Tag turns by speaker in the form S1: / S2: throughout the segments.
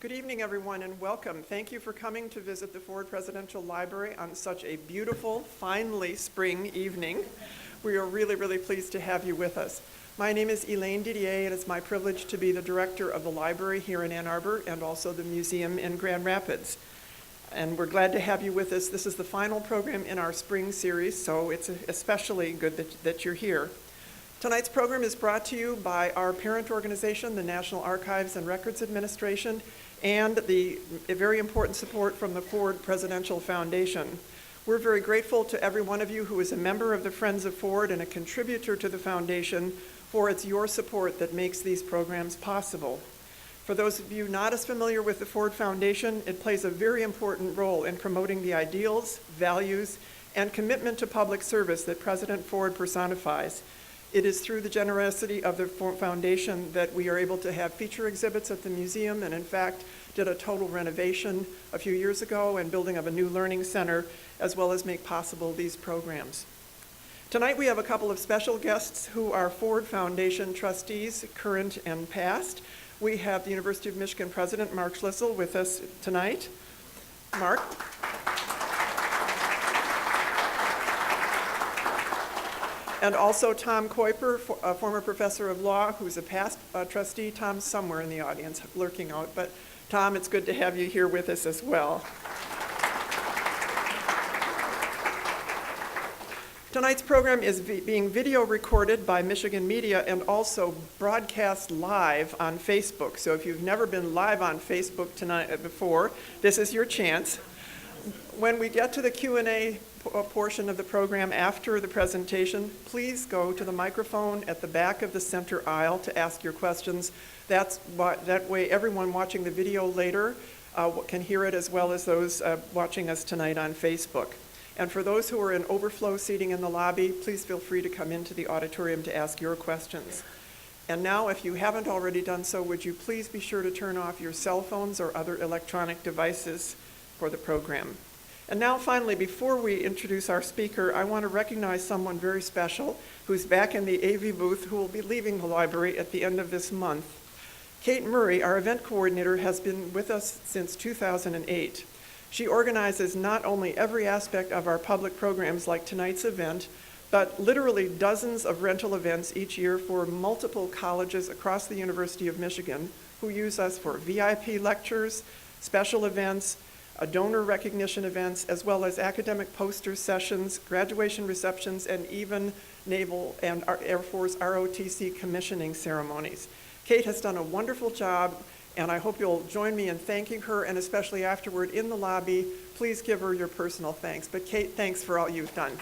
S1: Good evening, everyone, and welcome. Thank you for coming to visit the Ford Presidential Library on such a beautiful, finally spring evening. We are really, really pleased to have you with us. My name is Elaine Didier, and it's my privilege to be the director of the library here in Ann Arbor and also the museum in Grand Rapids. And we're glad to have you with us. This is the final program in our spring series, so it's especially good that you're here. Tonight's program is brought to you by our parent organization, the National Archives and Records Administration, and a very important support from the Ford Presidential Foundation. We're very grateful to every one of you who is a member of the Friends of Ford and a contributor to the foundation, for it's your support that makes these programs possible. For those of you not as familiar with the Ford Foundation, it plays a very important role in promoting the ideals, values, and commitment to public service that President Ford personifies. It is through the generosity of the foundation that we are able to have feature exhibits at the museum, and in fact did a total renovation a few years ago and building of a new learning center, as well as make possible these programs. Tonight we have a couple of special guests who are Ford Foundation trustees, current and past. We have the University of Michigan President Mark Schlissel with us tonight. Mark. And also Tom Kuiper, a former professor of law who's a past trustee. Tom's somewhere in the audience lurking out, but Tom, it's good to have you here with us as well. Tonight's program is being video recorded by Michigan Media and also broadcast live on Facebook. So if you've never been live on Facebook tonight before, this is your chance. When we get to the Q&A portion of the program after the presentation, please go to the microphone at the back of the center aisle to ask your questions. That way everyone watching the video later can hear it, as well as those watching us tonight on Facebook. And for those who are in overflow seating in the lobby, please feel free to come into the auditorium to ask your questions. And now, if you haven't already done so, would you please be sure to turn off your cell phones or other electronic devices for the program. And now, finally, before we introduce our speaker, I want to recognize someone very special who's back in the AV booth, who will be leaving the library at the end of this month. Kate Murray, our event coordinator, has been with us since 2008. She organizes not only every aspect of our public programs like tonight's event, but literally dozens of rental events each year for multiple colleges across the University of Michigan who use us for VIP lectures, special events, donor recognition events, as well as academic poster sessions, graduation receptions, and even Naval and Air Force ROTC commissioning ceremonies. Kate has done a wonderful job, and I hope you'll join me in thanking her, and especially afterward in the lobby, please give her your personal thanks. But Kate, thanks for all you've done.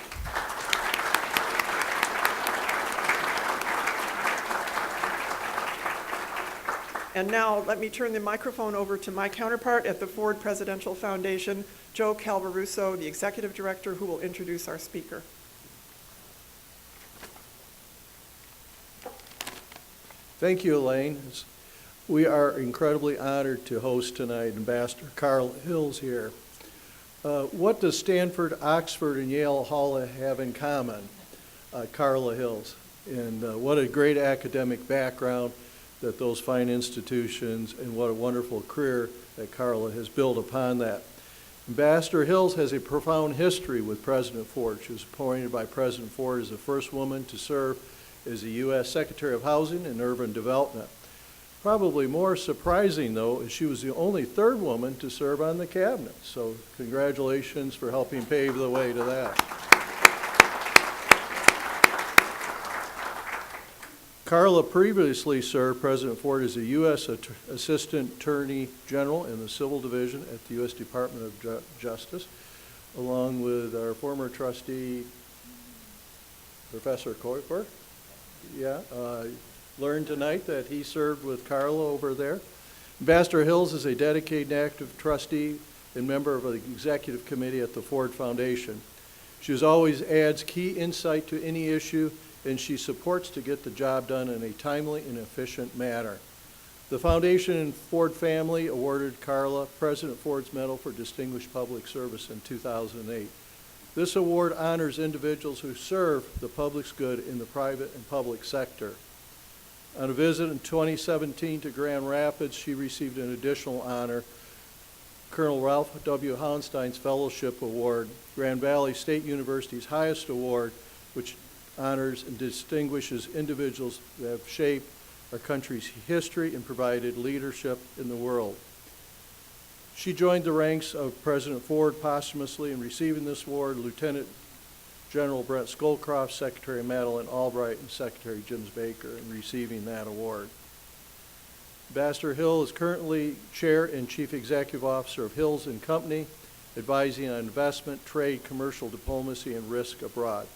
S1: And now let me turn the microphone over to my counterpart at the Ford Presidential Foundation, Joe Calvaruso, the executive director, who will introduce our speaker.
S2: Thank you, Elaine. We are incredibly honored to host tonight Ambassador Carla Hills here. What does Stanford, Oxford, and Yale Hall have in common? Carla Hills. And what a great academic background that those fine institutions, and what a wonderful career that Carla has built upon that. Ambassador Hills has a profound history with President Ford. She was appointed by President Ford as the first woman to serve as the U.S. Secretary of Housing and Urban Development. Probably more surprising, though, is she was the only third woman to serve on the cabinet. So congratulations for helping pave the way to that. Carla previously served President Ford as a U.S. Assistant Attorney General in the Civil Division at the U.S. Department of Justice, along with our former trustee, Professor Kuiper. Learned tonight that he served with Carla over there. Ambassador Hills is a dedicated and active trustee and member of the executive committee at the Ford Foundation. She always adds key insight to any issue, and she supports to get the job done in a timely and efficient manner. The Foundation and Ford family awarded Carla President Ford's Medal for Distinguished Public Service in 2008. This award honors individuals who serve the public's good in the private and public sector. On a visit in 2017 to Grand Rapids, she received an additional honor, Colonel Ralph W. Hounstein's Fellowship Award, Grand Valley State University's highest award, which honors and distinguishes individuals that have shaped our country's history and provided leadership in the world. She joined the ranks of President Ford posthumously in receiving this award, Lieutenant General Brent Scowcroft, Secretary Madeleine Albright, and Secretary James Baker in receiving that award. Ambassador Hill is currently Chair and Chief Executive Officer of Hills and Company, advising on investment, trade, commercial diplomacy, and risk abroad.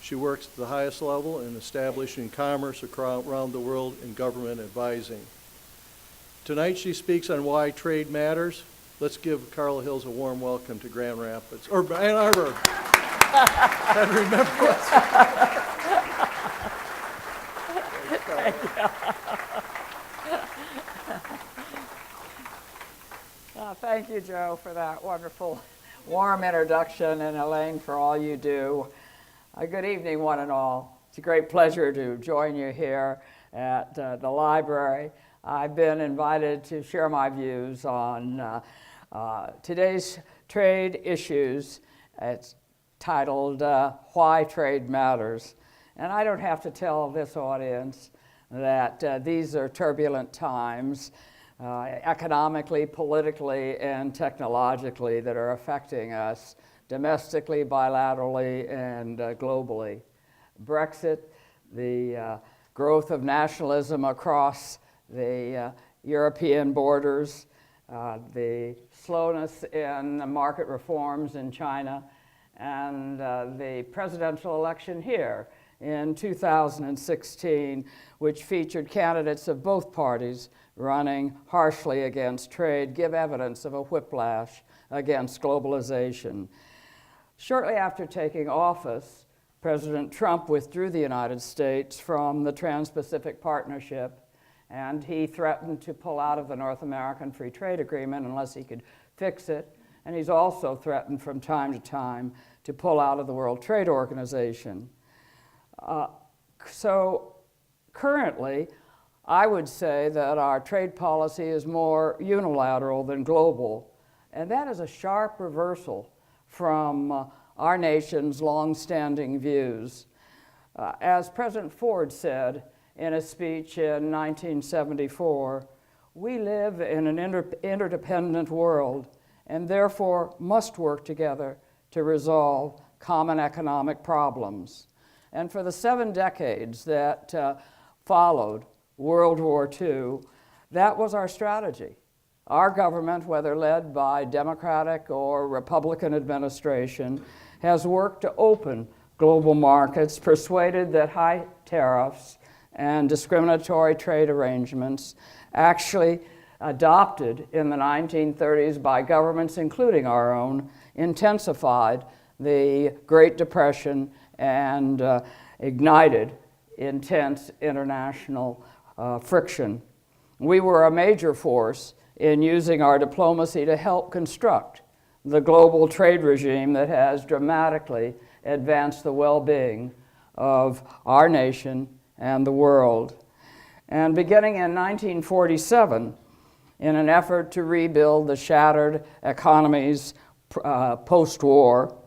S2: She works at the highest level in establishing commerce around the world and government advising. Tonight she speaks on why trade matters. Let's give Carla Hills a warm welcome to Grand Rapids, or Ann Arbor. I remember
S3: Thank you, Joe, for that wonderful, warm introduction, and Elaine, for all you do. Good evening, one and all. It's a great pleasure to join you here at the library. I've been invited to share my views on today's trade issues. It's titled Why Trade Matters. And I don't have to tell this audience that these are turbulent times, economically, politically, and technologically, that are affecting us domestically, bilaterally, and globally. Brexit, the growth of nationalism across the European borders, the slowness in market reforms in China, and the presidential election here in 2016, which featured candidates of both parties running harshly against trade, give evidence of a whiplash against globalization. Shortly after taking office, President Trump withdrew the United States from the Trans-Pacific Partnership, and he threatened to pull out of the North American Free Trade Agreement unless he could fix it. And he's also threatened from time to time to pull out of the World Trade Organization. So currently, I would say that our trade policy is more unilateral than global, and that is a sharp reversal from our nation's long-standing views. As President Ford said in a speech in 1974, we live in an interdependent world and therefore must work together to resolve common economic problems. And for the 7 decades that followed World War II, that was our strategy. Our government, whether led by Democratic or Republican administration, has worked to open global markets, persuaded that high tariffs and discriminatory trade arrangements, actually adopted in the 1930s by governments, including our own, intensified the Great Depression and ignited intense international friction. We were a major force in using our diplomacy to help construct the global trade regime that has dramatically advanced the well-being of our nation and the world. And beginning in 1947, in an effort to rebuild the shattered economies post-war,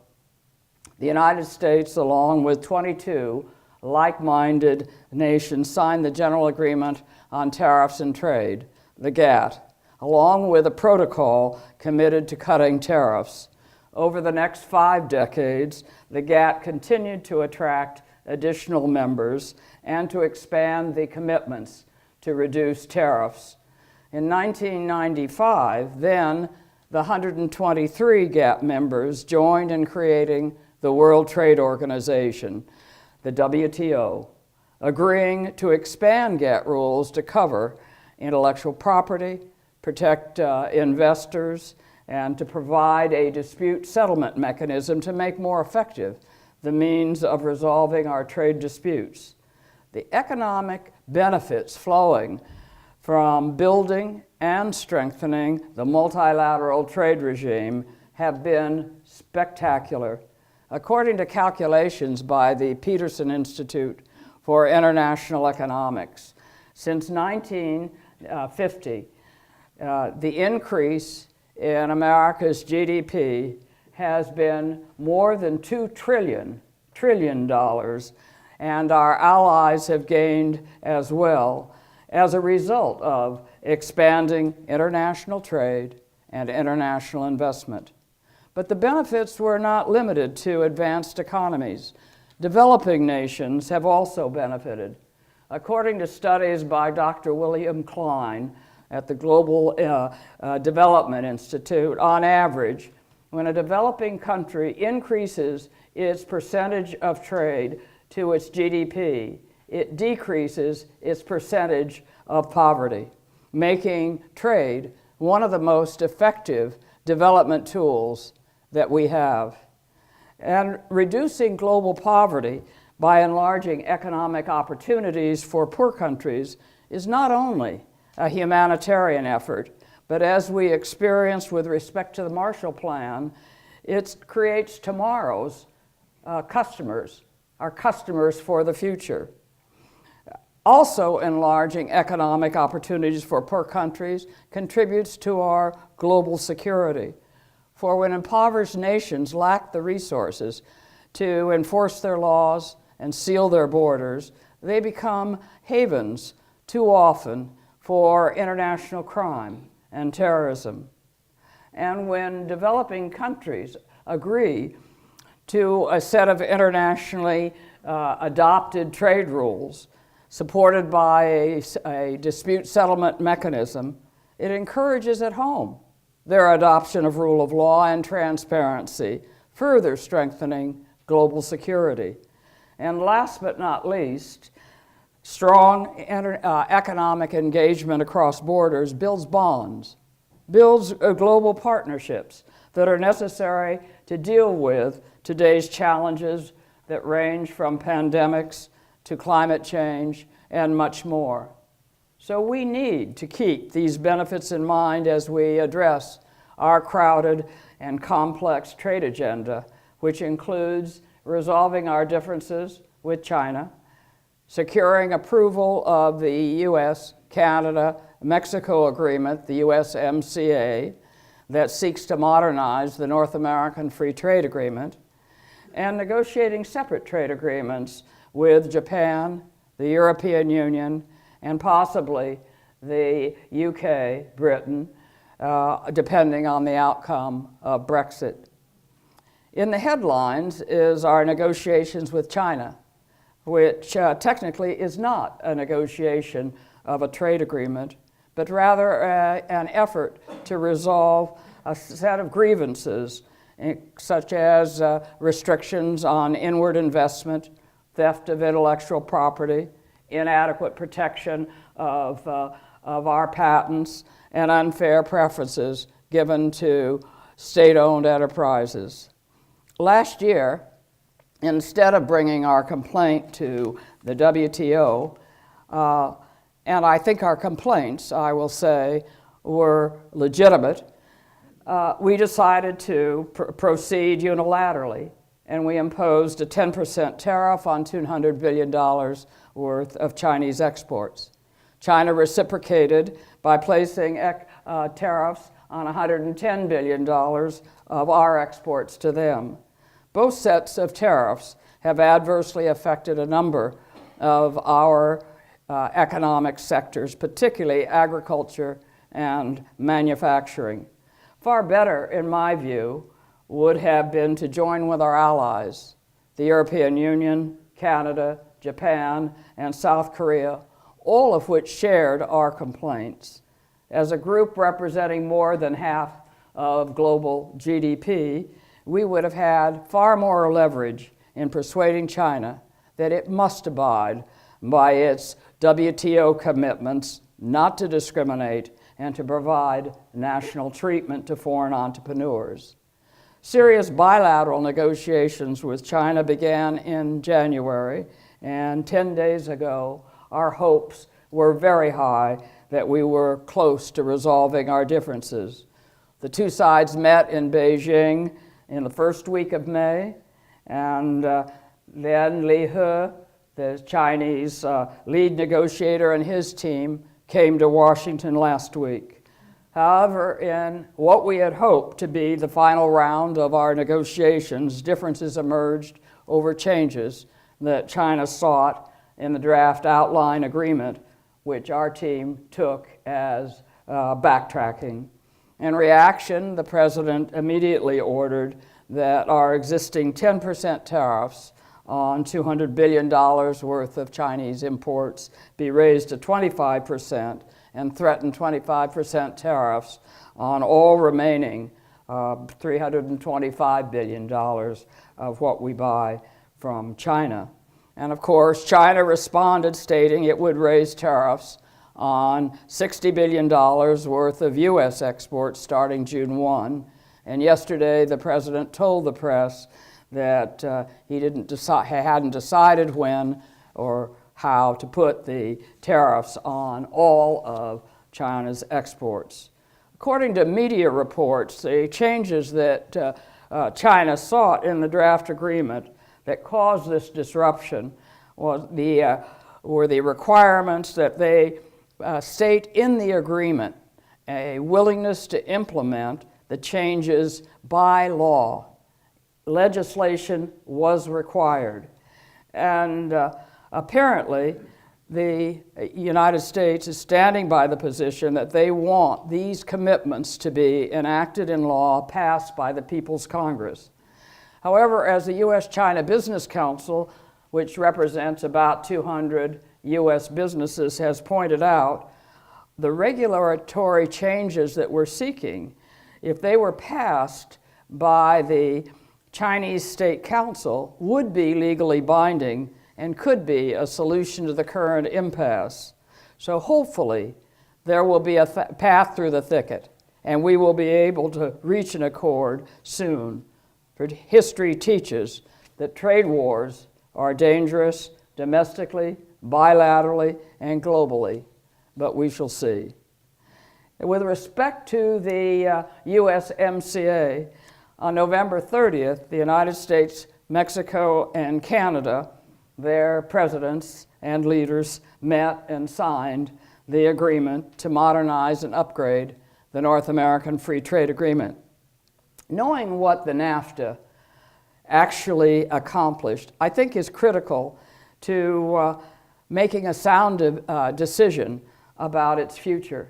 S3: the United States, along with 22 like-minded nations, signed the General Agreement on Tariffs and Trade, the GATT, along with a protocol committed to cutting tariffs. Over the next 5 decades, the GATT continued to attract additional members and to expand the commitments to reduce tariffs. In 1995, then, the 123 GATT members joined in creating the World Trade Organization, the WTO, agreeing to expand GATT rules to cover intellectual property, protect investors, and to provide a dispute settlement mechanism to make more effective the means of resolving our trade disputes. The economic benefits flowing from building and strengthening the multilateral trade regime have been spectacular. According to calculations by the Peterson Institute for International Economics, Since 1950, the increase in America's GDP has been more than $2 trillion, and our allies have gained as well as a result of expanding international trade and international investment. But the benefits were not limited to advanced economies. Developing nations have also benefited. According to studies by Dr. William Klein at the Global Development Institute, on average, when a developing country increases its percentage of trade to its GDP, it decreases its percentage of poverty, making trade one of the most effective development tools that we have. And reducing global poverty by enlarging economic opportunities for poor countries is not only a humanitarian effort, but as we experienced with respect to the Marshall Plan, it creates tomorrow's customers, our customers for the future. Also, enlarging economic opportunities for poor countries contributes to our global security. For when impoverished nations lack the resources to enforce their laws and seal their borders, they become havens too often for international crime and terrorism. And when developing countries agree to a set of internationally adopted trade rules supported by a dispute settlement mechanism, it encourages at home their adoption of rule of law and transparency, further strengthening global security. And last but not least, strong economic engagement across borders builds bonds, builds global partnerships that are necessary to deal with today's challenges that range from pandemics to climate change and much more. So we need to keep these benefits in mind as we address our crowded and complex trade agenda, which includes resolving our differences with China, securing approval of the U.S., Canada, Mexico agreement, the USMCA, that seeks to modernize the North American Free Trade Agreement, and negotiating separate trade agreements with Japan, the European Union, and possibly the UK, Britain, depending on the outcome of Brexit. In the headlines is our negotiations with China, which technically is not a negotiation of a trade agreement, but rather an effort to resolve a set of grievances, such as restrictions on inward investment, theft of intellectual property, inadequate protection of our patents, and unfair preferences given to state-owned enterprises. Last year, instead of bringing our complaint to the WTO, and I think our complaints, I will say, were legitimate, we decided to proceed unilaterally, and we imposed a 10% tariff on $200 billion worth of Chinese exports. China reciprocated by placing tariffs on $110 billion of our exports to them. Both sets of tariffs have adversely affected a number of our economic sectors, particularly agriculture and manufacturing. Far better, in my view, would have been to join with our allies, the European Union, Canada, Japan, and South Korea, all of which shared our complaints. As a group representing more than half of global GDP, we would have had far more leverage in persuading China that it must abide by its WTO commitments not to discriminate and to provide national treatment to foreign entrepreneurs. Serious bilateral negotiations with China began in January, and 10 days ago, our hopes were very high that we were close to resolving our differences. The two sides met in Beijing in the first week of May, and then Li He, The Chinese lead negotiator and his team came to Washington last week. However, in what we had hoped to be the final round of our negotiations, differences emerged over changes that China sought in the draft outline agreement, which our team took as backtracking. In reaction, the president immediately ordered that our existing 10% tariffs on $200 billion worth of Chinese imports be raised to 25% and threatened 25% tariffs on all remaining $325 billion of what we buy from China. And of course, China responded stating it would raise tariffs on $60 billion worth of U.S. exports starting June 1. And yesterday, the president told the press that he hadn't decided when or how to put the tariffs on all of China's exports. According to media reports, the changes that China sought in the draft agreement that caused this disruption were the requirements that they state in the agreement a willingness to implement the changes by law. Legislation was required. And apparently, the United States is standing by the position that they want these commitments to be enacted in law passed by the People's Congress. However, as the U.S.-China Business Council, which represents about 200 U.S. businesses, has pointed out, the regulatory changes that we're seeking, if they were passed by the Chinese State Council, would be legally binding and could be a solution to the current impasse. So hopefully there will be a path through the thicket and we will be able to reach an accord soon. For history teaches that trade wars are dangerous domestically, bilaterally, and globally, but we shall see. With respect to the USMCA, on November 30th, the United States, Mexico, and Canada, their presidents and leaders met and signed the agreement to modernize and upgrade the North American Free Trade Agreement. Knowing what the NAFTA actually accomplished, I think is critical to making a sound decision about its future.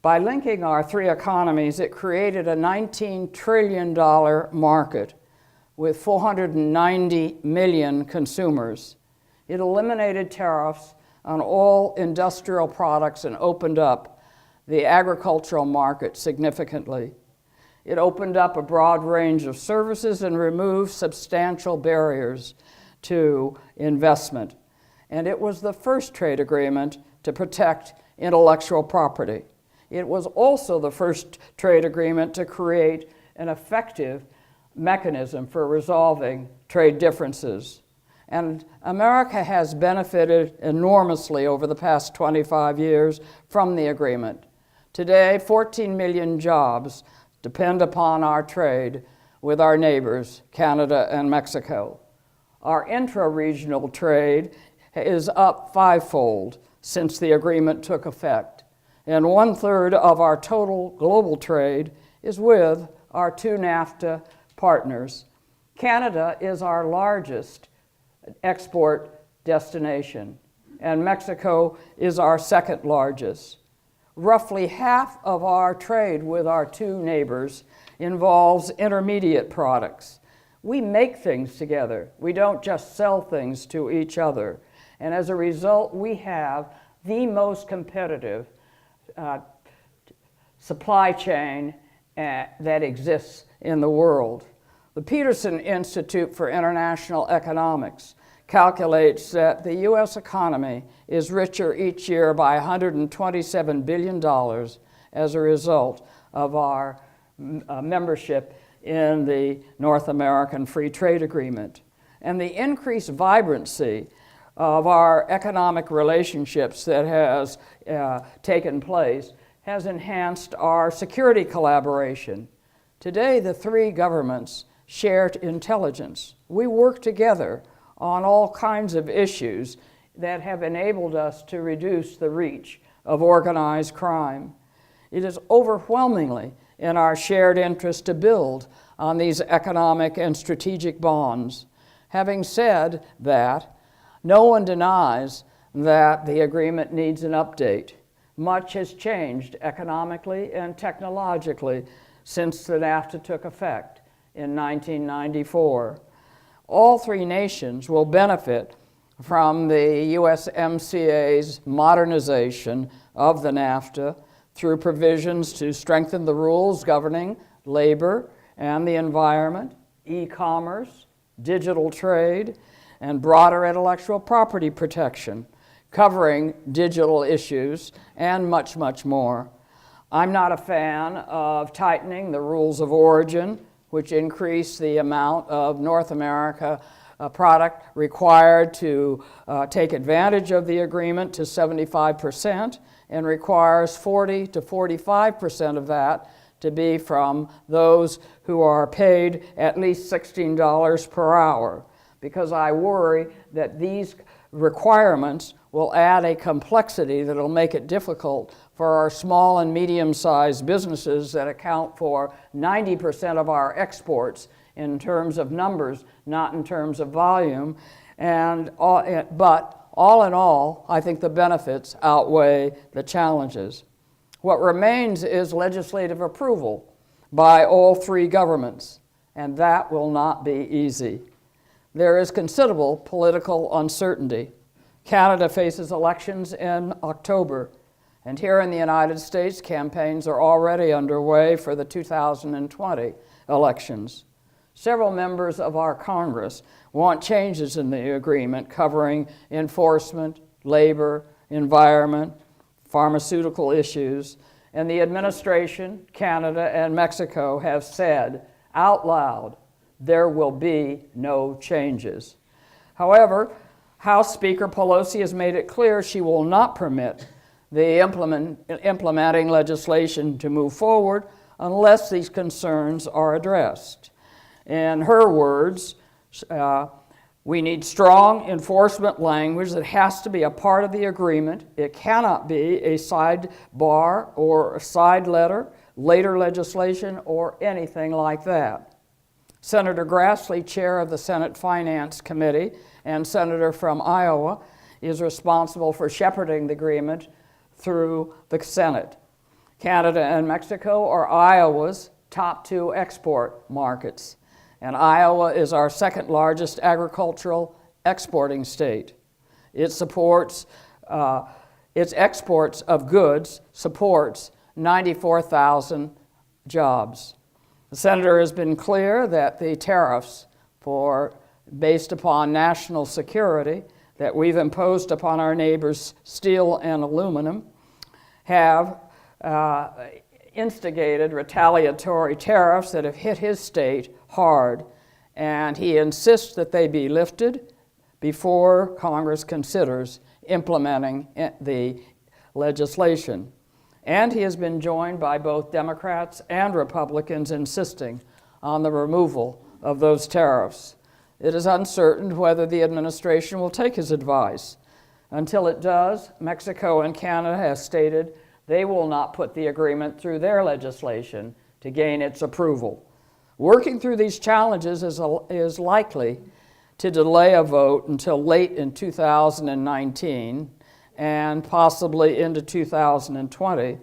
S3: By linking our three economies, it created a $19 trillion market with 490 million consumers. It eliminated tariffs on all industrial products and opened up the agricultural market significantly. It opened up a broad range of services and removed substantial barriers to investment. And it was the first trade agreement to protect intellectual property. It was also the first trade agreement to create an effective mechanism for resolving trade differences. And America has benefited enormously over the past 25 years from the agreement. Today, 14 million jobs depend upon our trade with our neighbors, Canada and Mexico. Our intra-regional trade is up fivefold since the agreement took effect. And 1/3 of our total global trade is with our two NAFTA partners. Canada is our largest export destination, and Mexico is our second largest. Roughly half of our trade with our two neighbors involves intermediate products. We make things together. We don't just sell things to each other. And as a result, we have the most competitive supply chain that exists in the world. The Peterson Institute for International Economics calculates that the U.S. economy is richer each year by $127 billion as a result of our membership in the North American Free Trade Agreement. And the increased vibrancy of our economic relationships that has taken place has enhanced our security collaboration. Today, the three governments share intelligence. We work together on all kinds of issues that have enabled us to reduce the reach of organized crime. It is overwhelmingly in our shared interest to build on these economic and strategic bonds. Having said that, no one denies that the agreement needs an update. Much has changed economically and technologically since the NAFTA took effect in 1994. All three nations will benefit from the USMCA's modernization of the NAFTA through provisions to strengthen the rules governing labor and the environment, e-commerce, digital trade, and broader intellectual property protection, covering digital issues and much, much more. I'm not a fan of tightening the rules of origin, which increase the amount of North America product required to take advantage of the agreement to 75% and requires 40 to 45% of that to be from those who are paid at least $16 per hour, because I worry that these requirements will add a complexity that will make it difficult for our small and medium-sized businesses that account for 90% of our exports in terms of numbers, not in terms of volume. But all in all, I think the benefits outweigh the challenges. What remains is legislative approval by all three governments, and that will not be easy. There is considerable political uncertainty. Canada faces elections in October, and here in the United States, campaigns are already underway for the 2020 elections. Several members of our Congress want changes in the agreement covering enforcement, labor, environment, pharmaceutical issues, and the administration, Canada, and Mexico have said out loud there will be no changes. However, House Speaker Pelosi has made it clear she will not permit the implementing legislation to move forward unless these concerns are addressed. In her words, we need strong enforcement language that has to be a part of the agreement. It cannot be a sidebar or a side letter, later legislation, or anything like that. Senator Grassley, chair of the Senate Finance Committee and senator from Iowa, is responsible for shepherding the agreement through the Senate. Canada and Mexico are Iowa's top two export markets, and Iowa is our second largest agricultural exporting state. Its exports of goods supports 94,000 jobs. The senator has been clear that the tariffs based upon national security that we've imposed upon our neighbors, steel and aluminum, have instigated retaliatory tariffs that have hit his state hard, and he insists that they be lifted before Congress considers implementing the legislation. And he has been joined by both Democrats and Republicans insisting on the removal of those tariffs. It is uncertain whether the administration will take his advice. Until it does, Mexico and Canada have stated they will not put the agreement through their legislation to gain its approval. Working through these challenges is likely to delay a vote until late in 2019 and possibly into 2020,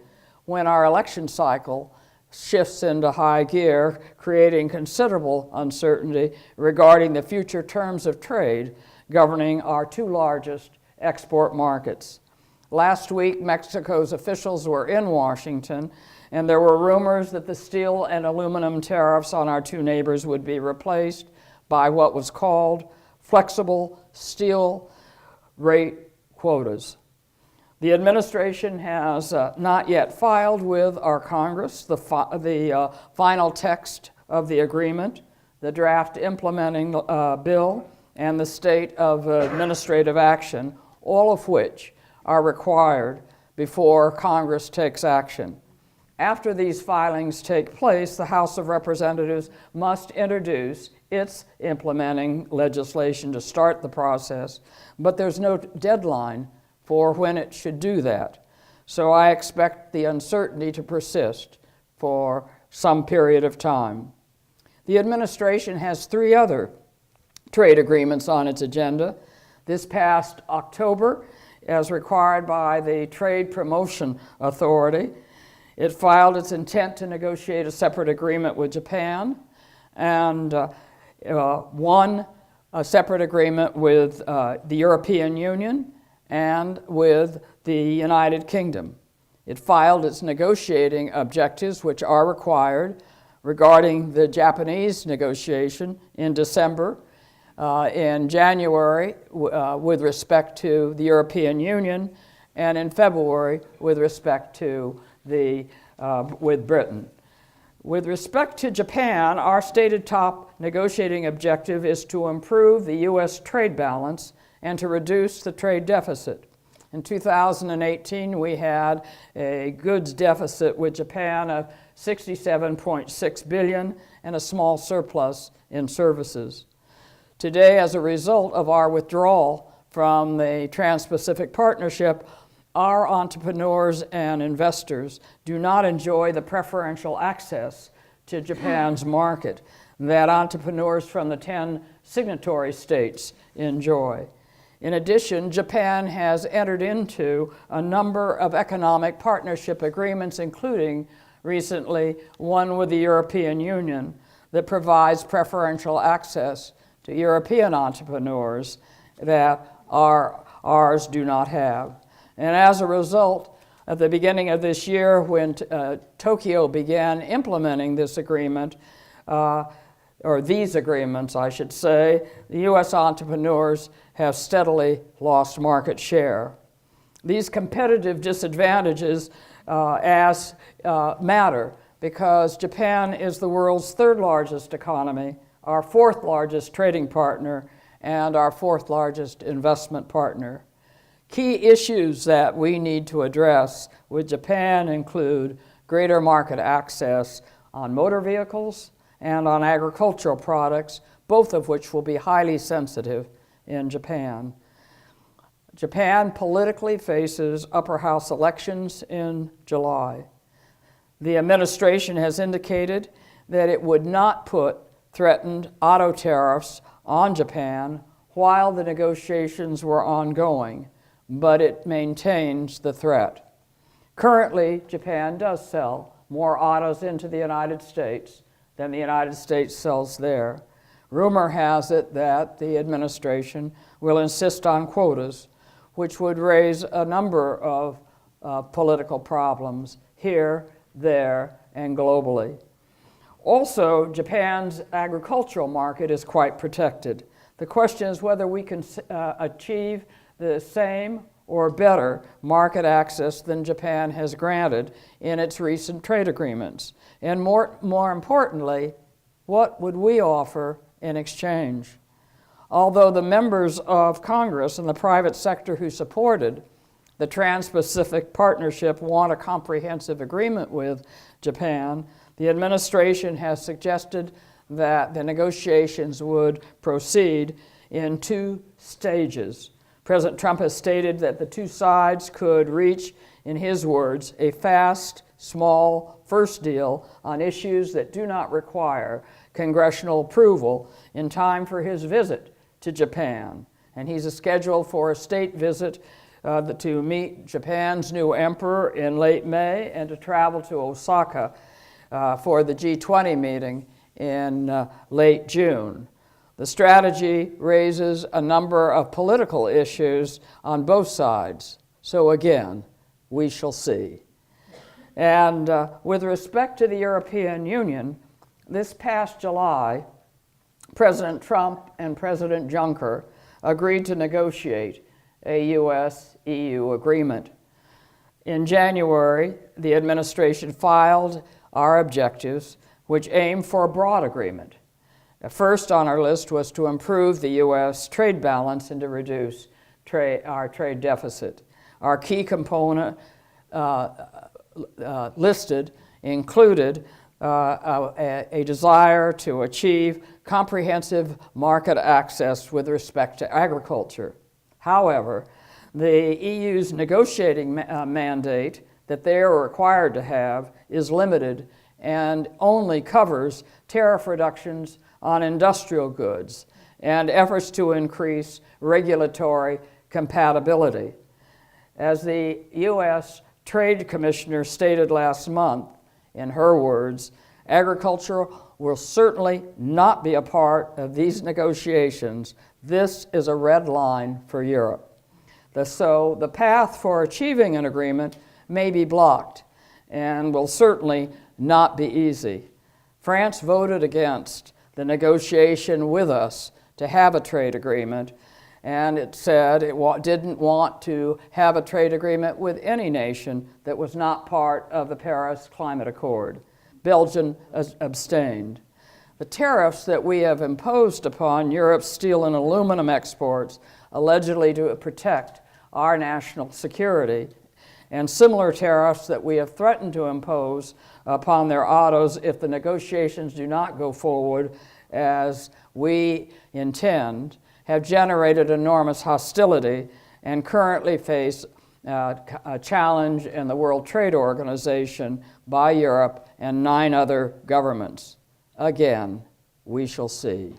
S3: when our election cycle shifts into high gear, creating considerable uncertainty regarding the future terms of trade governing our two largest export markets. Last week, Mexico's officials were in Washington, and there were rumors that the steel and aluminum tariffs on our two neighbors would be replaced by what was called flexible steel rate quotas. The administration has not yet filed with our Congress the final text of the agreement, the draft implementing bill, and the state of administrative action, all of which are required before Congress takes action. After these filings take place, the House of Representatives must introduce its implementing legislation to start the process, but there's no deadline for when it should do that. So I expect the uncertainty to persist for some period of time. The administration has 3 other trade agreements on its agenda. This past October, as required by the Trade Promotion Authority, it filed its intent to negotiate a separate agreement with Japan and won a separate agreement with the European Union and with the United Kingdom. It filed its negotiating objectives, which are required, regarding the Japanese negotiation in December, in January with respect to the European Union, and in February with respect to with Britain. With respect to Japan, our stated top negotiating objective is to improve the U.S. trade balance and to reduce the trade deficit. In 2018, we had a goods deficit with Japan of $67.6 billion and a small surplus in services. Today, as a result of our withdrawal from the Trans-Pacific Partnership, our entrepreneurs and investors do not enjoy the preferential access to Japan's market that entrepreneurs from the 10 signatory states enjoy. In addition, Japan has entered into a number of economic partnership agreements, including recently one with the European Union that provides preferential access to European entrepreneurs that ours do not have. And as a result, at the beginning of this year, when Tokyo began implementing this agreement, or these agreements, I should say, the U.S. entrepreneurs have steadily lost market share. These competitive disadvantages matter because Japan is the world's 3rd largest economy, our 4th largest trading partner, and our 4th largest investment partner. Key issues that we need to address with Japan include greater market access on motor vehicles and on agricultural products, both of which will be highly sensitive in Japan. Japan politically faces upper house elections in July. The administration has indicated that it would not put threatened auto tariffs on Japan while the negotiations were ongoing, but it maintains the threat. Currently, Japan does sell more autos into the United States than the United States sells there. Rumor has it that the administration will insist on quotas, which would raise a number of political problems here, there, and globally. Also, Japan's agricultural market is quite protected. The question is whether we can achieve the same or better market access than Japan has granted in its recent trade agreements. And more importantly, what would we offer in exchange? Although the members of Congress and the private sector who supported the Trans-Pacific Partnership want a comprehensive agreement with Japan, the administration has suggested that the negotiations would proceed in 2 stages. President Trump has stated that the 2 sides could reach, in his words, a fast, small first deal on issues that do not require congressional approval in time for his visit to Japan. And he's scheduled for a state visit to meet Japan's new emperor in late May and to travel to Osaka for the G20 meeting in late June. The strategy raises a number of political issues on both sides. So again, we shall see. And with respect to the European Union, this past July, President Trump and President Juncker agreed to negotiate a U.S.-EU agreement. In January, the administration filed our objectives, which aim for a broad agreement. First on our list was to improve the U.S. trade balance and to reduce our trade deficit. Our key component listed included a desire to achieve comprehensive market access with respect to agriculture. However, the EU's negotiating mandate that they are required to have is limited and only covers tariff reductions on industrial goods and efforts to increase regulatory compatibility. As the U.S. Trade Commissioner stated last month, in her words, agriculture will certainly not be a part of these negotiations. This is a red line for Europe. So the path for achieving an agreement may be blocked and will certainly not be easy. France voted against the negotiation with us to have a trade agreement, and it said it didn't want to have a trade agreement with any nation that was not part of the Paris Climate Accord. Belgium abstained. The tariffs that we have imposed upon Europe's steel and aluminum exports, allegedly to protect our national security, and similar tariffs that we have threatened to impose upon their autos if the negotiations do not go forward as we intend, have generated enormous hostility and currently face a challenge in the World Trade Organization by Europe and 9 other governments. Again, we shall see.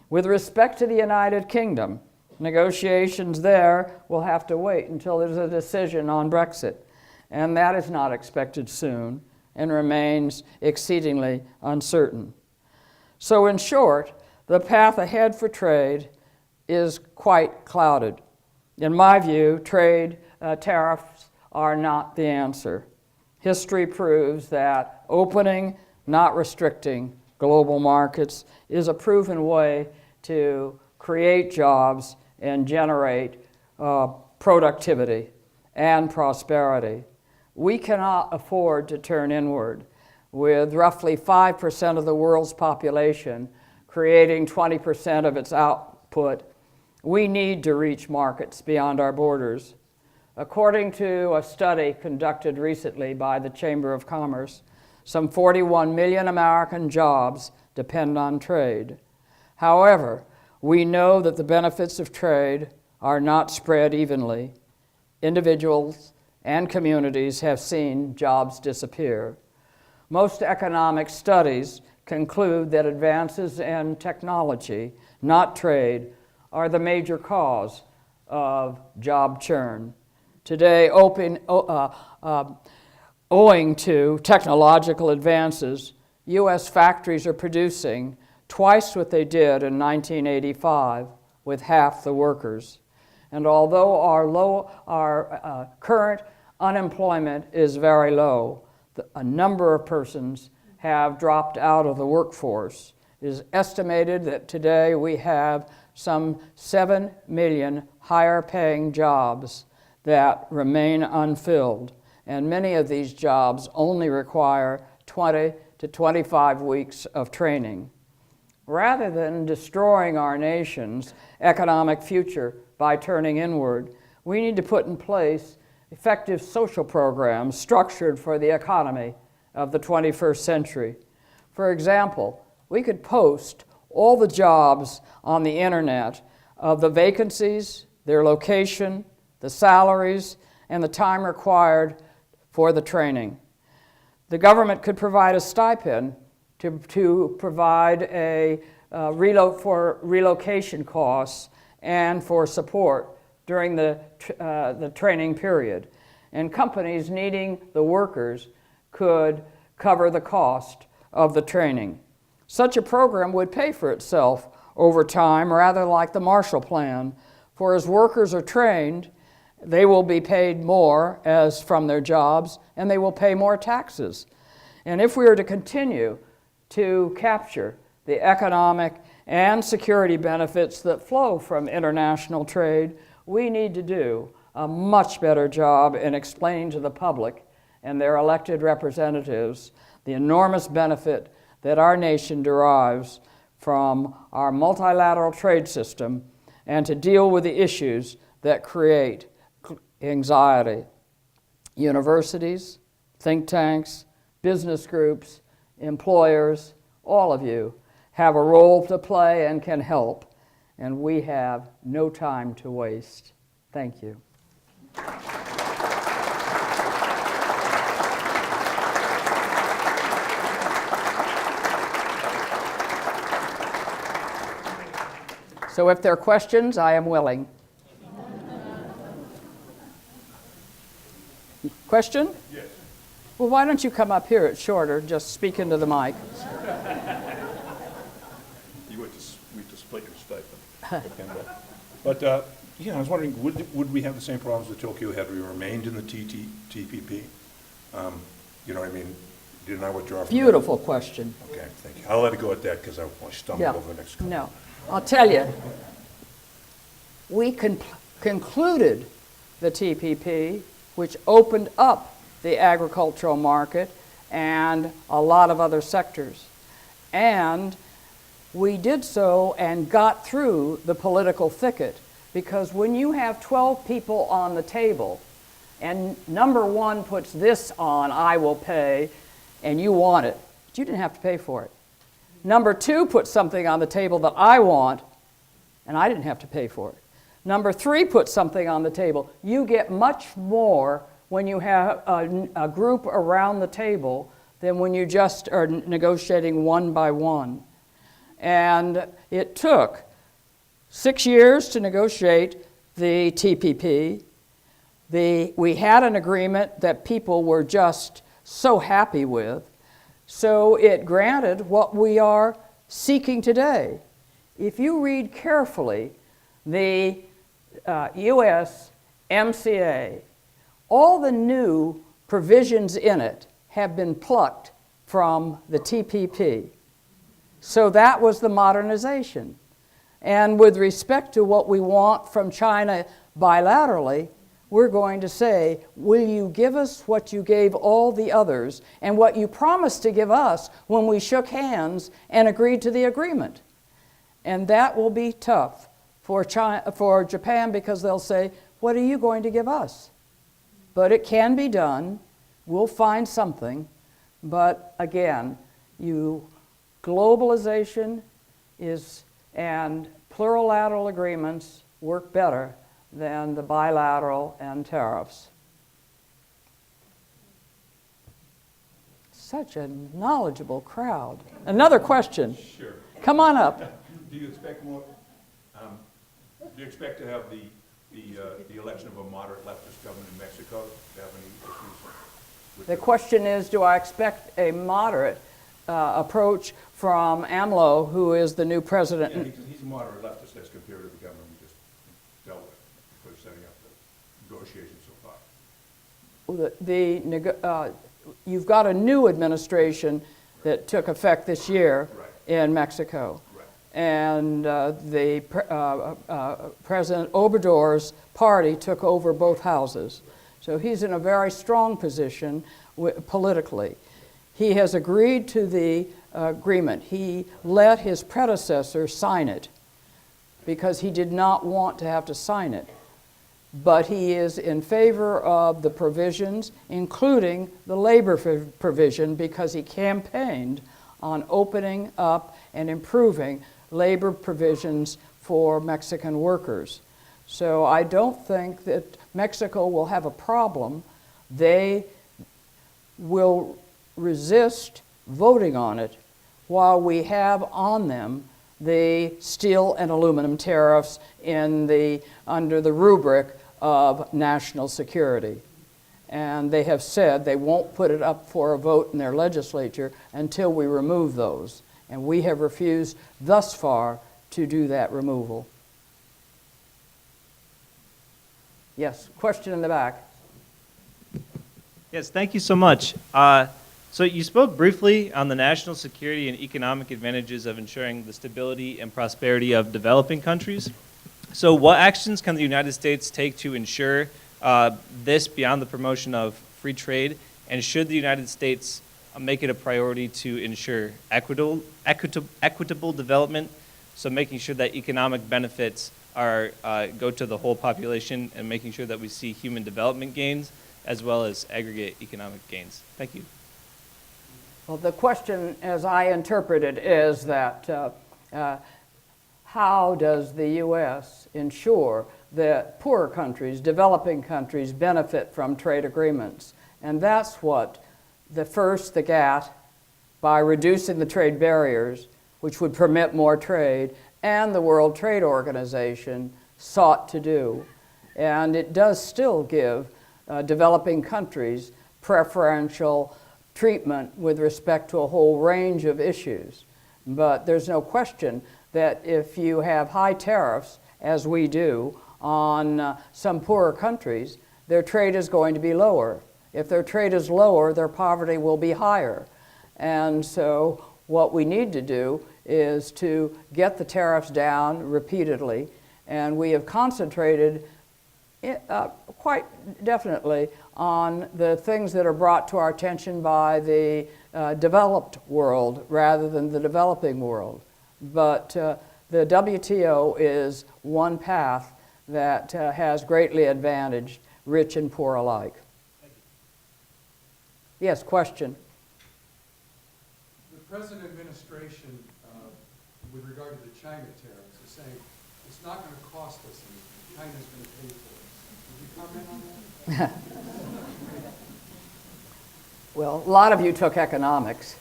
S3: With respect to the United Kingdom, negotiations there will have to wait until there's a decision on Brexit, and that is not expected soon and remains exceedingly uncertain. So in short, the path ahead for trade is quite clouded. In my view, trade tariffs are not the answer. History proves that opening, not restricting, global markets is a proven way to create jobs and generate productivity and prosperity. We cannot afford to turn inward. With roughly 5% of the world's population creating 20% of its output, we need to reach markets beyond our borders. According to a study conducted recently by the Chamber of Commerce, some 41 million American jobs depend on trade. However, we know that the benefits of trade are not spread evenly. Individuals and communities have seen jobs disappear. Most economic studies conclude that advances in technology, not trade, are the major cause of job churn. Today, owing to technological advances, U.S. factories are producing twice what they did in 1985 with half the workers. And although our current unemployment is very low, a number of persons have dropped out of the workforce. It is estimated that today we have some 7 million higher-paying jobs that remain unfilled, and many of these jobs only require 20 to 25 weeks of training. Rather than destroying our nation's economic future by turning inward, we need to put in place effective social programs structured for the economy of the 21st century. For example, we could post all the jobs on the internet of the vacancies, their location, the salaries, and the time required for the training. The government could provide a stipend to provide for relocation costs and for support during the training period. And companies needing the workers could cover the cost of the training. Such a program would pay for itself over time, rather like the Marshall Plan, for as workers are trained, they will be paid more as from their jobs, and they will pay more taxes. And if we are to continue to capture the economic and security benefits that flow from international trade, we need to do a much better job in explaining to the public and their elected representatives the enormous benefit that our nation derives from our multilateral trade system and to deal with the issues that create anxiety. Universities, think tanks, business groups, employers, all of you have a role to play and can help, and we have no time to waste. Thank you. So if there are questions, I am willing. Question?
S4: Yes.
S3: Well, why don't you come up here? It's shorter. Just speak into the mic.
S4: You went to split your stipend. But yeah, I was wondering, would we have the same problems that Tokyo had? We remained in the TPP. You know what I mean? Didn't I withdraw from
S3: Beautiful question.
S4: that? Okay, thank you. I'll let it go at that because I stumbled
S3: Yeah.
S4: over the next couple.
S3: No. I'll tell you, we concluded the TPP, which opened up the agricultural market and a lot of other sectors. And we did so and got through the political thicket, because when you have 12 people on the table and number one puts this on, I will pay, and you want it, but you didn't have to pay for it. Number two puts something on the table that I want, and I didn't have to pay for it. Number three puts something on the table. You get much more when you have a group around the table than when you just are negotiating one by one. And it took 6 years to negotiate the TPP. We had an agreement that people were just so happy with. So it granted what we are seeking today. If you read carefully the U.S. MCA, all the new provisions in it have been plucked from the TPP. So that was the modernization. And with respect to what we want from China bilaterally, we're going to say, will you give us what you gave all the others and what you promised to give us when we shook hands and agreed to the agreement? And that will be tough for Japan, because they'll say, what are you going to give us? But it can be done. We'll find something. But again, globalization and plurilateral agreements work better than the bilateral and tariffs. Such a knowledgeable crowd. Another question.
S4: Sure.
S3: Come on up.
S4: Do you expect more? Do you expect to have the election of a moderate leftist government in Mexico? Do you have any issues with
S3: The question is, do I expect a moderate approach from AMLO, who is the new president?
S4: Yeah, he's a moderate leftist as compared to the government we just dealt with for setting up the negotiations so far.
S3: You've got a new administration that took effect this year in Mexico.
S4: Right.
S3: And President Obrador's party took over both houses. So he's in a very strong position politically. He has agreed to the agreement. He let his predecessor sign it because he did not want to have to sign it. But he is in favor of the provisions, including the labor provision, because he campaigned on opening up and improving labor provisions for Mexican workers. So I don't think that Mexico will have a problem. They will resist voting on it while we have on them the steel and aluminum tariffs under the rubric of national security. And they have said they won't put it up for a vote in their legislature until we remove those. And we have refused thus far to do that removal. Yes, question in the back.
S5: Yes, thank you so much. So you spoke briefly on the national security and economic advantages of ensuring the stability and prosperity of developing countries. So what actions can the United States take to ensure this beyond the promotion of free trade? And should the United States make it a priority to ensure equitable development, so making sure that economic benefits go to the whole population and making sure that we see human development gains as well as aggregate economic gains? Thank you.
S3: Well, the question, as I interpret it, is that how does the U.S. ensure that poorer countries, developing countries, benefit from trade agreements? And that's what the GATT, by reducing the trade barriers, which would permit more trade, and the World Trade Organization sought to do. And it does still give developing countries preferential treatment with respect to a whole range of issues. But there's no question that if you have high tariffs, as we do, on some poorer countries, their trade is going to be lower. If their trade is lower, their poverty will be higher. And so what we need to do is to get the tariffs down repeatedly, and we have concentrated quite definitely on the things that are brought to our attention by the developed world rather than the developing world. But the WTO is one path that has greatly advantaged rich and poor alike. Yes, question?
S6: The present administration, with regard to the China tariffs, is saying it's not going to cost us anything. China's going to pay for it. Would you comment on that?
S3: Well, a lot of you took economics,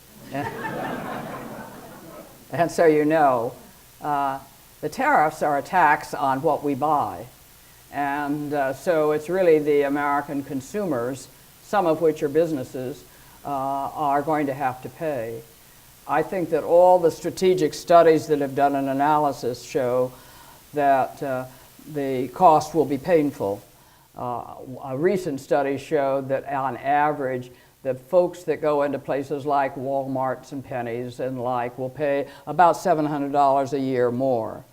S3: and so you know. The tariffs are a tax on what we buy, and so it's really the American consumers, some of which are businesses, are going to have to pay. I think that all the strategic studies that have done an analysis show that the cost will be painful. A recent study showed that on average, the folks that go into places like Walmarts and Pennies and like will pay about $700 a year more.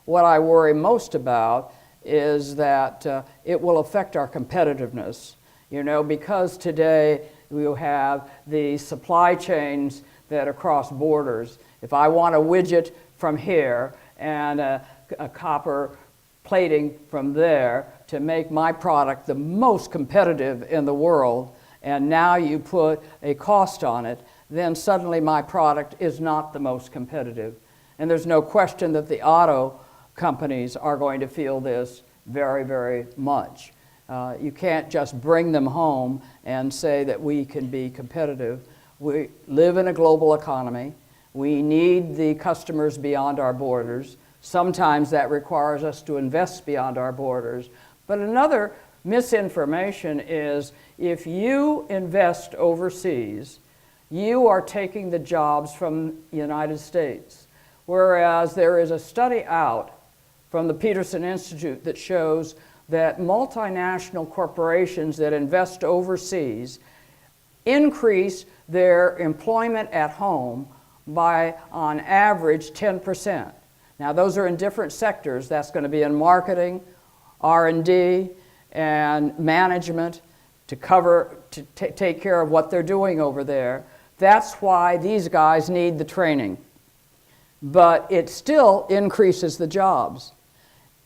S3: What I worry most about is that it will affect our competitiveness. You know, because today we have the supply chains that are across borders. If I want a widget from here and a copper plating from there to make my product the most competitive in the world, and now you put a cost on it, then suddenly my product is not the most competitive. And there's no question that the auto companies are going to feel this very, very much. You can't just bring them home and say that we can be competitive. We live in a global economy. We need the customers beyond our borders. Sometimes that requires us to invest beyond our borders. But another misinformation is if you invest overseas, you are taking the jobs from the United States. Whereas there is a study out from the Peterson Institute that shows that multinational corporations that invest overseas increase their employment at home by, on average, 10%. Now, those are in different sectors. That's going to be in marketing, R&D, and management to take care of what they're doing over there. That's why these guys need the training. But it still increases the jobs.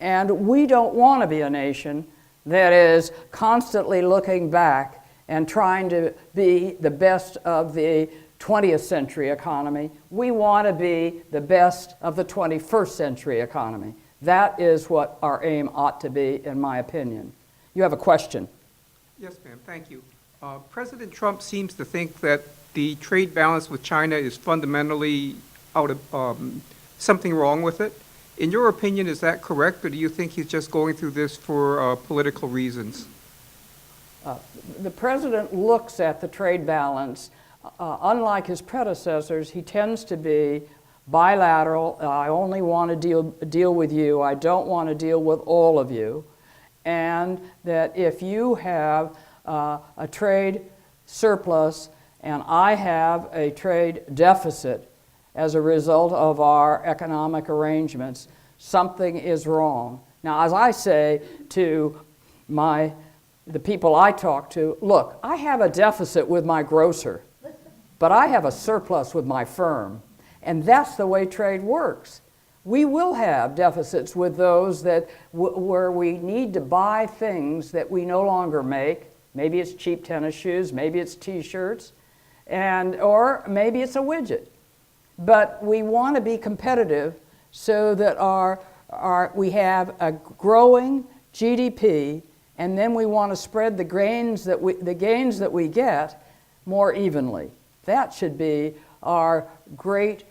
S3: And we don't want to be a nation that is constantly looking back and trying to be the best of the 20th century economy. We want to be the best of the 21st century economy. That is what our aim ought to be, in my opinion. You have a question.
S7: Yes, ma'am. Thank you. President Trump seems to think that the trade balance with China is fundamentally out of something wrong with it. In your opinion, is that correct, or do you think he's just going through this for political reasons?
S3: The president looks at the trade balance. Unlike his predecessors, he tends to be bilateral. I only want to deal with you. I don't want to deal with all of you. And that if you have a trade surplus and I have a trade deficit as a result of our economic arrangements, something is wrong. Now, as I say to the people I talk to, look, I have a deficit with my grocer, but I have a surplus with my firm. And that's the way trade works. We will have deficits with those that where we need to buy things that we no longer make. Maybe it's cheap tennis shoes, maybe it's T-shirts. or maybe it's a widget. But we want to be competitive so that we have a growing GDP, and then we want to spread the gains that we get more evenly. That should be our great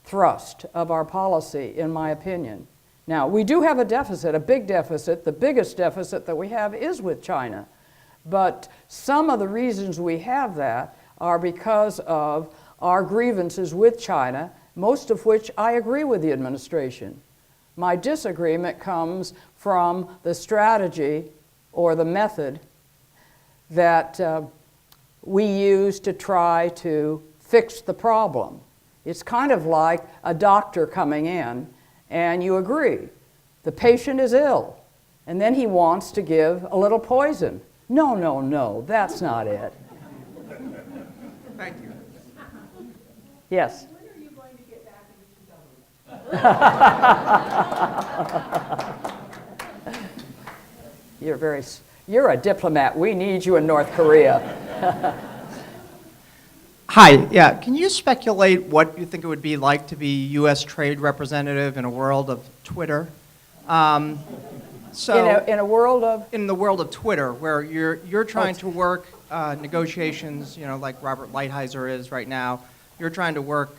S3: thrust of our policy, in my opinion. Now, we do have a deficit, a big deficit. The biggest deficit that we have is with China. But some of the reasons we have that are because of our grievances with China, most of which I agree with the administration. My disagreement comes from the strategy or the method that we use to try to fix the problem. It's kind of like a doctor coming in and you agree, the patient is ill, and then he wants to give a little poison. No, no, no, that's not it.
S7: Thank you.
S3: Yes?
S8: When are you going to get back into government?
S3: You're a diplomat. We need you in North Korea.
S9: Hi, yeah, can you speculate what you think it would be like to be U.S. trade representative in a world of Twitter?
S3: In a world of?
S9: In the world of Twitter, where you're trying to work negotiations, like Robert Lighthizer is right now. You're trying to work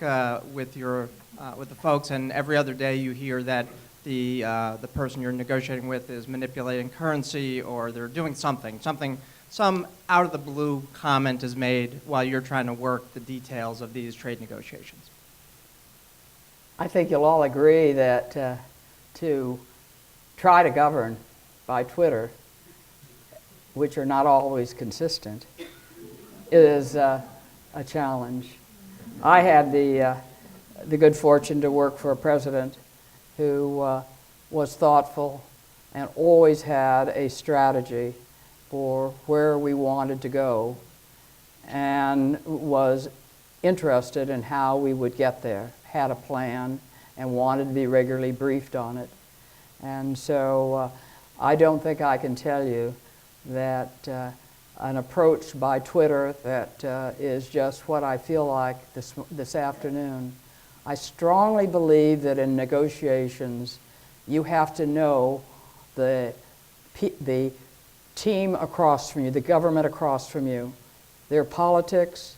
S9: with the folks, and every other day you hear that the person you're negotiating with is manipulating currency, or they're doing some out of the blue comment is made while you're trying to work the details of these trade negotiations.
S3: I think you'll all agree that to try to govern by Twitter, which are not always consistent, is a challenge. I had the good fortune to work for a president who was thoughtful and always had a strategy for where we wanted to go and was interested in how we would get there, had a plan, and wanted to be regularly briefed on it. And so I don't think I can tell you that an approach by Twitter that is just what I feel like this afternoon. I strongly believe that in negotiations, you have to know the team across from you, the government across from you, their politics,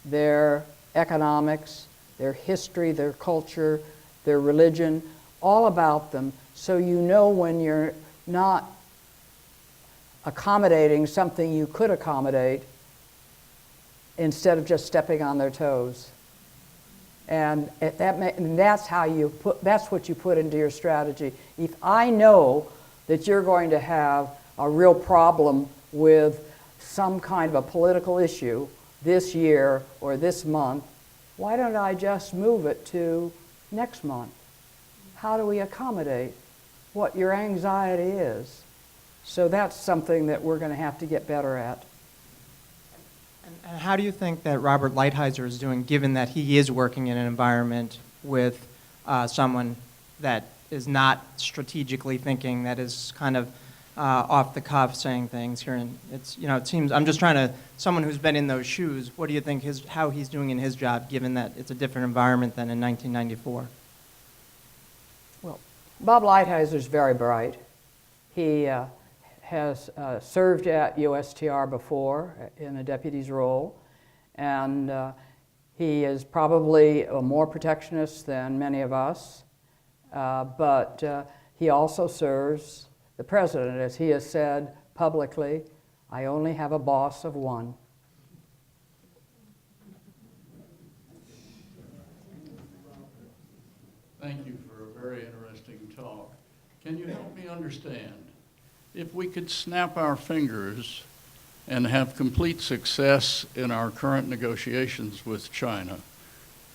S3: their economics, their history, their culture, their religion, all about them, so you know when you're not accommodating something you could accommodate instead of just stepping on their toes. And that's what you put into your strategy. If I know that you're going to have a real problem with some kind of a political issue this year or this month, why don't I just move it to next month? How do we accommodate what your anxiety is? So that's something that we're going to have to get better at.
S9: And how do you think that Robert Lighthizer is doing, given that he is working in an environment with someone that is not strategically thinking, that is kind of off the cuff saying things here? And it seems, I'm just trying to, someone who's been in those shoes, what do you think how he's doing in his job, given that it's a different environment than in 1994?
S3: Well, Bob Lighthizer is very bright. He has served at USTR before in a deputy's role, and he is probably more protectionist than many of us, but he also serves the president. As he has said publicly, I only have a boss of one.
S10: Thank you for a very interesting talk. Can you help me understand? If we could snap our fingers and have complete success in our current negotiations with China,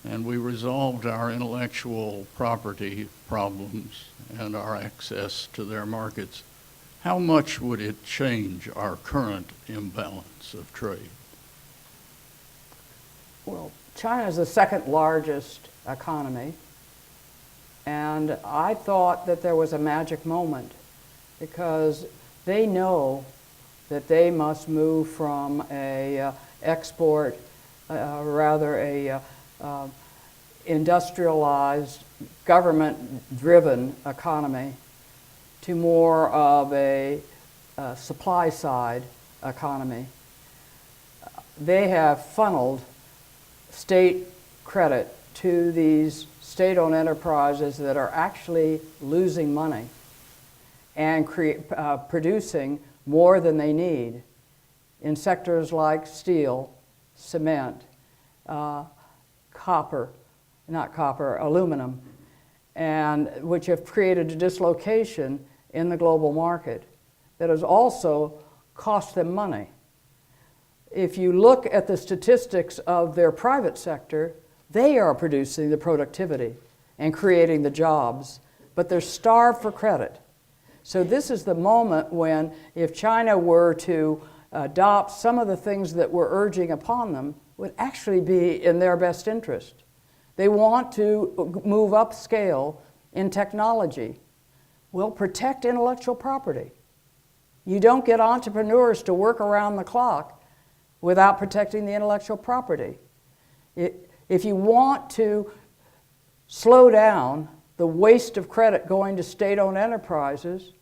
S10: and we resolved our intellectual property problems and our access to their markets, how much would it change our current imbalance of trade?
S3: Well, China is the second largest economy, and I thought that there was a magic moment because they know that they must move from a export rather a industrialized, government-driven economy to more of a supply-side economy. They have funneled state credit to these state-owned enterprises that are actually losing money and producing more than they need in sectors like steel, cement, aluminum, and which have created a dislocation in the global market that has also cost them money. If you look at the statistics of their private sector, they are producing the productivity and creating the jobs, but they're starved for credit. So this is the moment when, if China were to adopt some of the things that we're urging upon them, would actually be in their best interest. They want to move upscale in technology. Well, protect intellectual property. You don't get entrepreneurs to work around the clock without protecting the intellectual property. If you want to slow down the waste of credit going to state-owned enterprises,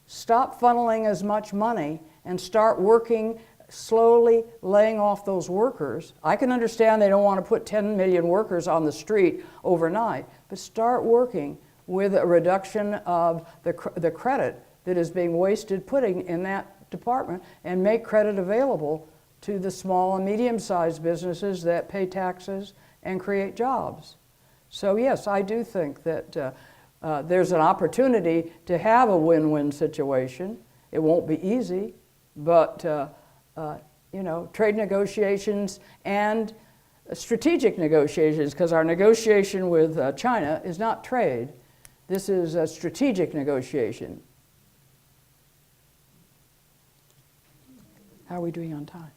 S3: stop funneling as much money and start working, slowly laying off those workers. I can understand they don't want to put 10 million workers on the street overnight, but start working with a reduction of the credit that is being wasted putting in that department, and make credit available to the small and medium-sized businesses that pay taxes and create jobs. So yes, I do think that there's an opportunity to have a win-win situation. It won't be easy, but trade negotiations and strategic negotiations, because our negotiation with China is not trade. This is a strategic negotiation. How are we doing on time?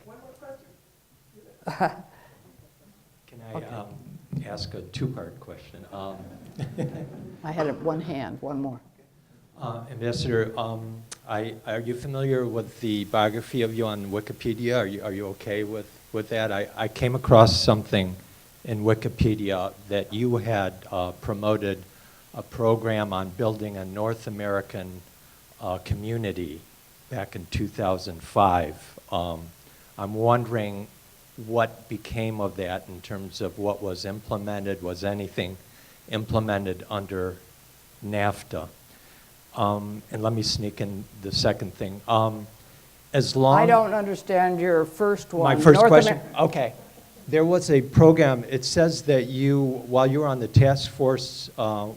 S1: One more question.
S8: Can I ask a two-part question?
S3: I had one hand, one more.
S8: Ambassador, are you familiar with the biography of you on Wikipedia? Are you okay with that? I came across something in Wikipedia that you had promoted a program on building a North American community back in 2005. I'm wondering what became of that in terms of what was implemented. Was anything implemented under NAFTA? And let me sneak in the second thing.
S3: I don't understand your first one.
S8: My first question? Okay. There was a program, it says that you, while you were on the task force, you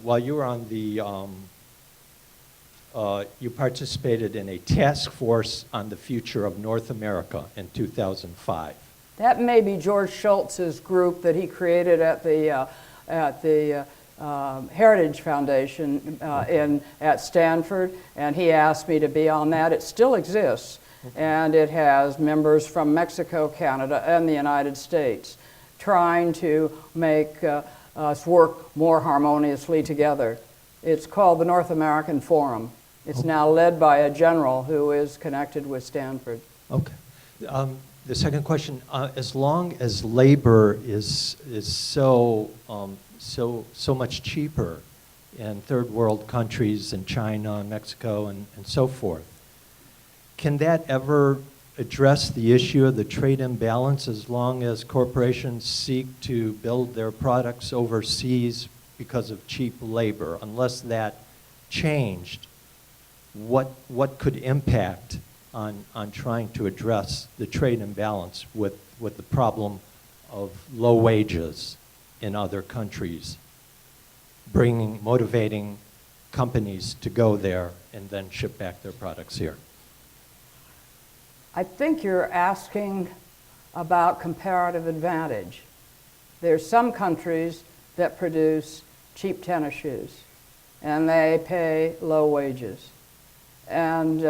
S8: participated in a task force on the future of North America in 2005.
S3: That may be George Shultz's group that he created at the Heritage Foundation at Stanford, and he asked me to be on that. It still exists, and it has members from Mexico, Canada, and the United States trying to make us work more harmoniously together. It's called the North American Forum. It's now led by a general who is connected with Stanford.
S8: Okay. The second question, as long as labor is so much cheaper in third world countries, in China and Mexico and so forth, can that ever address the issue of the trade imbalance as long as corporations seek to build their products overseas because of cheap labor? Unless that changed, what could impact on trying to address the trade imbalance with the problem of low wages in other countries, motivating companies to go there and then ship back their products here?
S3: I think you're asking about comparative advantage. There's some countries that produce cheap tennis shoes, and they pay low wages. And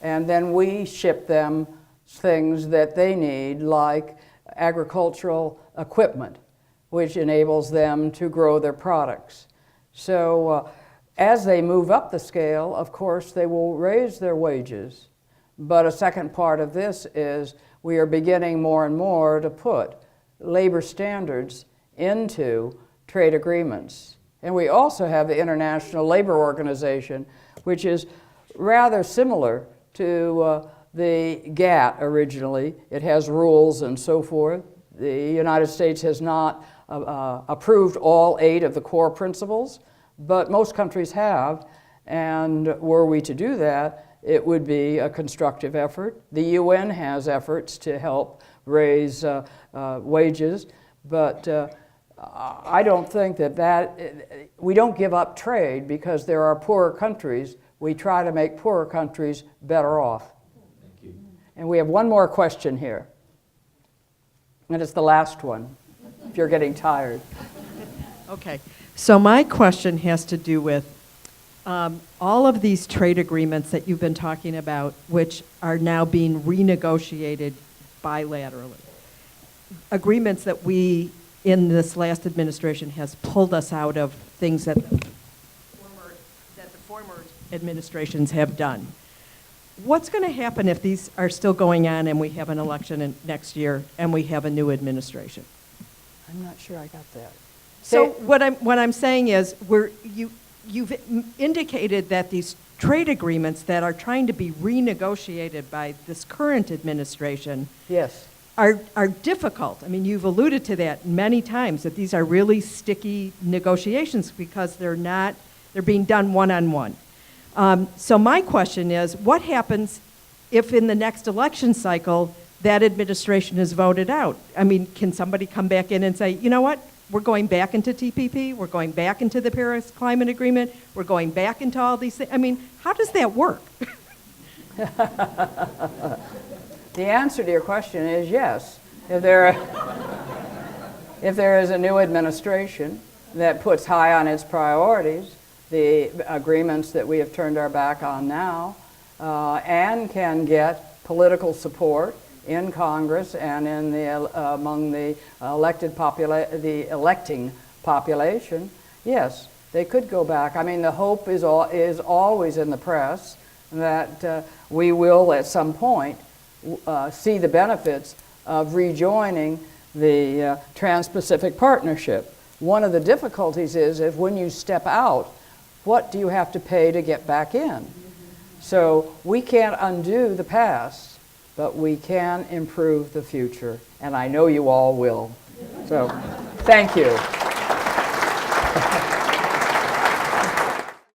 S3: then we ship them things that they need, like agricultural equipment, which enables them to grow their products. So as they move up the scale, of course, they will raise their wages. But a second part of this is we are beginning more and more to put labor standards into trade agreements. And we also have the International Labor Organization, which is rather similar to the GATT originally. It has rules and so forth. The United States has not approved all 8 of the core principles, but most countries have, and were we to do that, it would be a constructive effort. The UN has efforts to help raise wages, but I don't think that we don't give up trade because there are poorer countries. We try to make poorer countries better off.
S8: Thank you.
S3: And we have one more question here. And it's the last one, if you're getting tired.
S11: Okay, so my question has to do with all of these trade agreements that you've been talking about, which are now being renegotiated bilaterally. Agreements that we, in this last administration, has pulled us out of things that the former administrations have done. What's going to happen if these are still going on and we have an election next year and we have a new administration?
S3: I'm not sure I got that.
S11: So what I'm saying is, you've indicated that these trade agreements that are trying to be renegotiated by this current administration,
S3: Yes.
S11: are difficult. I mean, you've alluded to that many times, that these are really sticky negotiations because they're being done one-on-one. So my question is, what happens if in the next election cycle that administration is voted out? I mean, can somebody come back in and say, you know what, we're going back into TPP, we're going back into the Paris Climate Agreement, we're going back into all these things? I mean, how does that work?
S3: The answer to your question is yes. If there is a new administration that puts high on its priorities the agreements that we have turned our back on now, and can get political support in Congress and in among the electing population, yes, they could go back. I mean, the hope is always in the press that we will at some point see the benefits of rejoining the Trans-Pacific Partnership. One of the difficulties is if when you step out, what do you have to pay to get back in? So we can't undo the past, but we can improve the future, and I know you all will. So thank you.